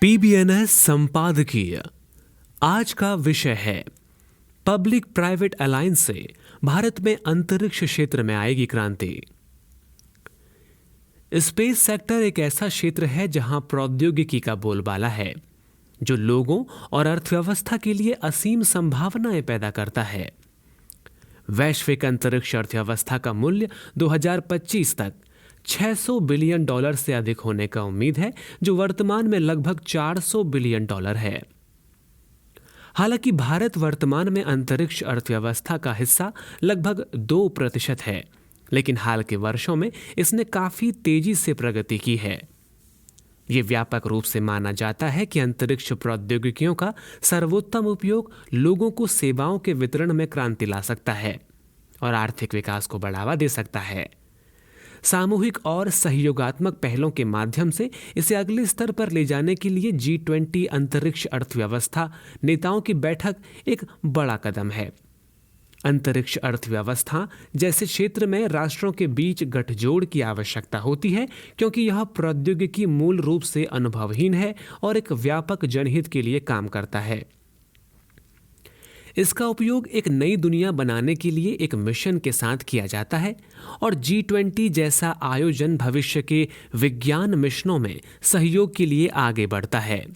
पीबीएनएस संपादकीय। आज का विषय है पब्लिक प्राइवेट अलायंस से भारत में अंतरिक्ष क्षेत्र में आएगी क्रांति। स्पेस सेक्टर एक ऐसा क्षेत्र है जहां प्रौद्योगिकी का बोलबाला है, जो लोगों और अर्थव्यवस्था के लिए असीम संभावनाएं पैदा करता है। वैश्विक अंतरिक्ष अर्थव्यवस्था का मूल्य 2025 तक $600 बिलियन से अधिक होने का उम्मीद है, जो वर्तमान में लगभग $400 बिलियन है। हालांकि भारत वर्तमान में अंतरिक्ष अर्थव्यवस्था का हिस्सा लगभग 2% है, लेकिन हाल के वर्षों में इसने काफी तेजी से प्रगति की है। ये व्यापक रूप से माना जाता है कि अंतरिक्ष प्रौद्योगिकियों का सर्वोत्तम उपयोग लोगों को सेवाओं के वितरण में क्रांति ला सकता है और आर्थिक विकास को बढ़ावा दे सकता है। सामूहिक और सहयोगात्मक पहलों के माध्यम से इसे अगले स्तर पर ले जाने के लिए G20 अंतरिक्ष अर्थव्यवस्था नेताओं की बैठक एक बड़ा कदम है। अंतरिक्ष अर्थव्यवस्था जैसे क्षेत्र में राष्ट्रों के बीच गठजोड़ की आवश्यकता होती है, क्योंकि यह प्रौद्योगिकी मूल रूप से अनुभवहीन है और एक व्यापक जनहित के लिए काम करता है। इसका उपयोग एक नई दुनिया बनाने के लिए एक मिशन के साथ किया जाता है और G20 जैसा आयोजन भविष्य के विज्ञान मिशनों में सहयोग के लिए आगे बढ़ता है।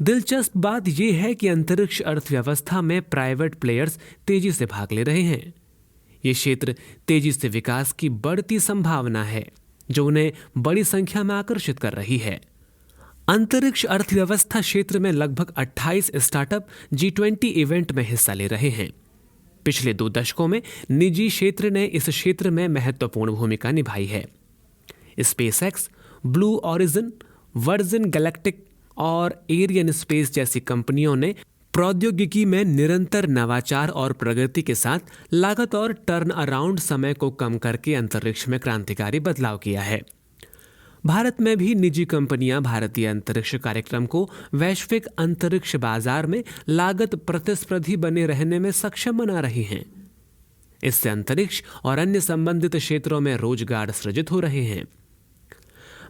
दिलचस्प बात यह है कि अंतरिक्ष अर्थव्यवस्था में प्राइवेट प्लेयर्स तेजी से भाग ले रहे हैं। ये क्षेत्र तेजी से विकास की बढ़ती संभावना है, जो उन्हें बड़ी संख्या में आकर्षित कर रही है। अंतरिक्ष अर्थव्यवस्था क्षेत्र में लगभग 28 स्टार्टअप G20 इवेंट में हिस्सा ले रहे हैं। पिछले 2 दशकों में निजी क्षेत्र ने इस क्षेत्र में महत्वपूर्ण भूमिका निभाई है। SpaceX, blue origin, virgin galactic और एरियन स्पेस जैसी कंपनियों ने प्रौद्योगिकी में निरंतर नवाचार और प्रगति के साथ लागत और टर्न अराउंड समय को कम करके अंतरिक्ष में क्रांतिकारी बदलाव किया है। भारत में भी निजी कंपनियां भारतीय अंतरिक्ष कार्यक्रम को वैश्विक अंतरिक्ष बाजार में लागत प्रतिस्पर्धी बने रहने में सक्षम बना रही हैं। इससे अंतरिक्ष और अन्य संबंधित क्षेत्रों में रोजगार सृजित हो रहे हैं।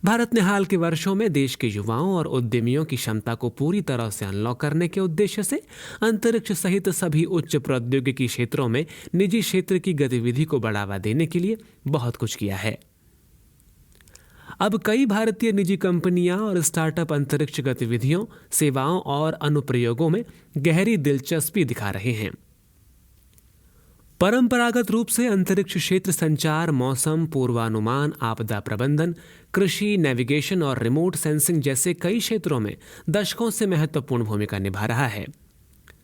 भारत ने हाल के वर्षों में देश के युवाओं और उद्यमियों की क्षमता को पूरी तरह से अनलॉक करने के उद्देश्य से अंतरिक्ष सहित सभी उच्च प्रौद्योगिकी क्षेत्रों में निजी क्षेत्र की गतिविधि को बढ़ावा देने के लिए बहुत कुछ किया है। अब कई भारतीय निजी कंपनियां और स्टार्टअप अंतरिक्ष गतिविधियों, सेवाओं और अनुप्रयोगों में गहरी दिलचस्पी दिखा रहे हैं। परंपरागत रूप से अंतरिक्ष क्षेत्र संचार, मौसम पूर्वानुमान, आपदा प्रबंधन, कृषि, नेविगेशन और रिमोट सेंसिंग जैसे कई क्षेत्रों में दशकों से महत्वपूर्ण भूमिका निभा रहा है।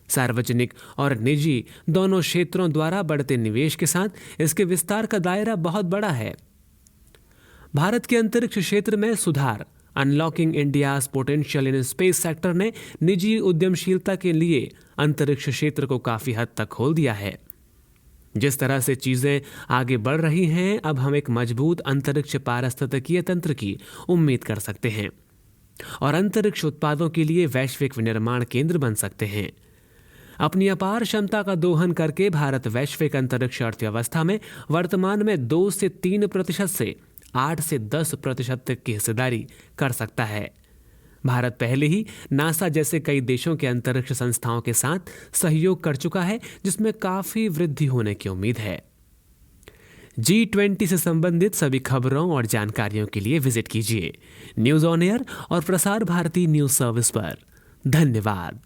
सार्वजनिक और निजी दोनों क्षेत्रों द्वारा बढ़ते निवेश के साथ इसके विस्तार का दायरा बहुत बड़ा है। भारत के अंतरिक्ष क्षेत्र में सुधार, unlocking India's potential in space sector ने निजी उद्यमशीलता के लिए अंतरिक्ष क्षेत्र को काफी हद तक खोल दिया है। जिस तरह से चीजें आगे बढ़ रही हैं, अब हम एक मजबूत अंतरिक्ष पारिस्थितिकीय तंत्र की उम्मीद कर सकते हैं और अंतरिक्ष उत्पादों के लिए वैश्विक विनिर्माण केंद्र बन सकते हैं। अपनी अपार क्षमता का दोहन करके भारत वैश्विक अंतरिक्ष अर्थव्यवस्था में वर्तमान में 2 से 3% से 8 से 10% तक की हिस्सेदारी कर सकता है। भारत पहले ही नासा जैसे कई देशों के अंतरिक्ष संस्थाओं के साथ सहयोग कर चुका है, जिसमें काफी वृद्धि होने की उम्मीद है। G20 से संबंधित सभी खबरों और जानकारियों के लिए विजिट कीजिए न्यूज़ ऑन एयर और प्रसार भारती न्यूज सर्विस पर। धन्यवाद।